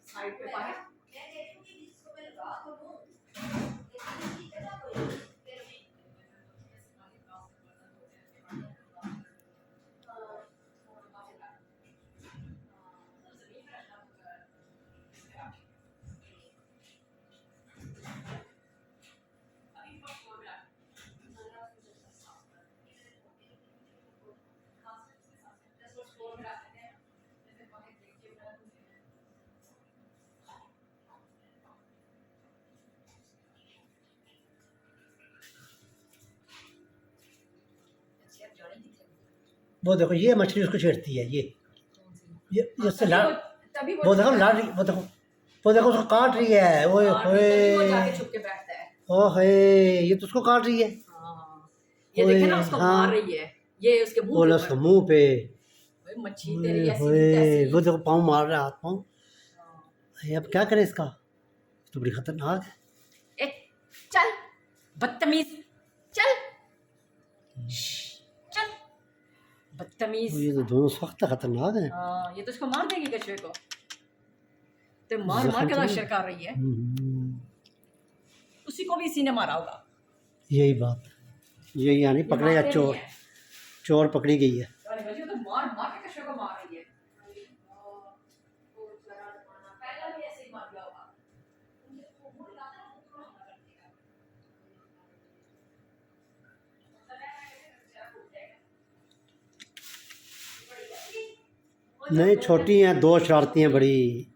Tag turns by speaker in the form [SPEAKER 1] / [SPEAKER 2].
[SPEAKER 1] Side पे पाए।
[SPEAKER 2] वो देखो ये मछली उसको छेड़ती है, ये उससे लाड़,
[SPEAKER 1] तभी
[SPEAKER 2] वो देखो लाड़ रही, वो देखो उसको काट रही है। ओए
[SPEAKER 1] वो जाके
[SPEAKER 2] होए,
[SPEAKER 1] छुप के बैठता है।
[SPEAKER 2] ओहे, ये तो उसको काट रही है।
[SPEAKER 1] हाँ, ये देखे ना उसको
[SPEAKER 2] हाँ,
[SPEAKER 1] मार रही है, ये उसके मुंह
[SPEAKER 2] बोला
[SPEAKER 1] के
[SPEAKER 2] उसके
[SPEAKER 1] ऊपर।
[SPEAKER 2] मुंह पे।
[SPEAKER 1] ओए मच्छी तेरी ऐसी
[SPEAKER 2] ओए,
[SPEAKER 1] नहीं तैसी।
[SPEAKER 2] वो देखो पाँव मार रहा है, हाथ पाँव।
[SPEAKER 1] हाँ।
[SPEAKER 2] अब क्या करें इसका, तो बड़ी खतरनाक है।
[SPEAKER 1] ए, चल बदतमीज, चल चल बदतमीज।
[SPEAKER 2] ये तो दोनों सख्त खतरनाक है।
[SPEAKER 1] हाँ, ये तो उसको मार देगी कछुए को, तो मार
[SPEAKER 2] जख्म
[SPEAKER 1] के
[SPEAKER 2] तो
[SPEAKER 1] नशर कर रही है। उसी को भी इसी ने मारा होगा।
[SPEAKER 2] यही बात, यही यानी पकड़ेगा
[SPEAKER 1] मारते
[SPEAKER 2] चोर,
[SPEAKER 1] नहीं है।
[SPEAKER 2] चोर पकड़ी गई है।
[SPEAKER 1] अरे भाई, ये तो मार के कछुए को मार रही है। पहला भी ऐसे ही मार दिया होगा।
[SPEAKER 2] नहीं छोटी हैं, दो शरारती हैं बड़ी।